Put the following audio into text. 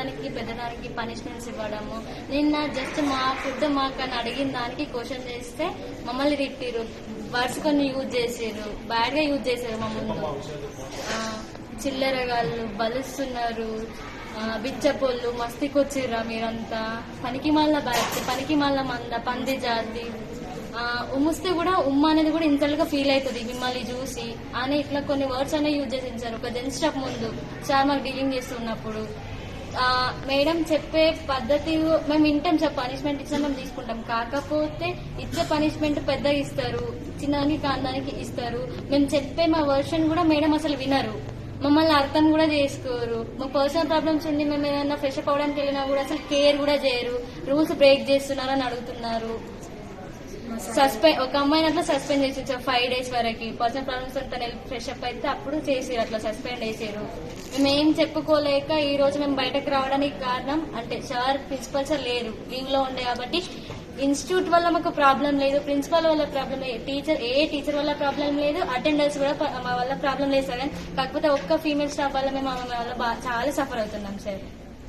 చిన్నదానికి పెద్దదానికి పనిష్మెంట్స్ ఇవ్వడము. నిన్న జస్ట్ మా ఫుడ్ మాకని అడిగిన దానికి క్వశ్చన్ చేస్తే మమ్మల్ని తిట్టిరు, వర్డ్స్ కొన్ని యూజ్ చేసారు, బ్యాడ్ గా యూజ్ చేశారు మా ముందు. చిల్లరగాళ్ళు బలుస్తున్నారు, బిచ్చపోళ్ళు, మస్తికొచ్చిర్రా మీరంతా, పనికి మళ్ళా బ్యాచ్, పనికి మళ్ళా మంద, పంది జాతి, ఉమ్మిస్తే కూడా ఉమ్మ అనేది కూడా ఇన్సల్ట్ గా ఫీల్ అవుతుంది మిమ్మల్ని చూసి అని ఇట్లా కొన్ని వర్డ్స్ అనేవి యూజ్ చేసి సార్. ఒక జెంట్స్ స్టాఫ్ ముందు సార్ మాకు డీలింగ్ చేస్తున్నప్పుడు మేడం చెప్పే పద్ధతి మేము వింటాం సార్, పనిష్మెంట్ ఇచ్చినా మేము తీసుకుంటాం, కాకపోతే ఇచ్చే పనిష్మెంట్ పెద్దగా ఇస్తారు, చిన్నదానికి కాందానికి ఇస్తారు. మేము చెప్పే మా వర్షన్ కూడా మేడం అసలు వినరు, మమ్మల్ని అర్థం కూడా చేసుకోరు. మా పర్సనల్ ప్రాబ్లమ్స్ ఉండి మేము ఏదైనా ఫ్రెష్ అప్ అవడానికి వెళ్ళినా కూడా అసలు కేర్ కూడా చేయరు, రూల్స్ బ్రేక్ చేస్తున్నారని అడుగుతున్నారు. ఒక అమ్మాయిని అట్లా సస్పెండ్ చేసి 5 days వరకు పర్సనల్ ప్రాబ్లమ్స్ తను ఫ్రెష్ అప్ అయితే అప్పుడు చేసారు, అట్లా సస్పెండ్ చేసారు. మేమేం చెప్పుకోలేక ఈ రోజు మేము బయటకు రావడానికి కారణం అంటే సార్ ప్రిన్సిపల్ సార్ లేరు, లీవ్ లో ఉండే కాబట్టి. ఇన్స్టిట్యూట్ వల్ల మాకు ప్రాబ్లం లేదు, ప్రిన్సిపల్ వల్ల ప్రాబ్లం లేదు, టీచర్ వల్ల ప్రాబ్లం లేదు, అటెండర్స్ కూడా మా వల్ల ప్రాబ్లం లేదు సార్. కాకపోతే ఒక్క ఫీమేల్ స్టాఫ్ వల్ల మేము ఆమె వల్ల చాలా సఫర్ అవుతున్నాం సార్.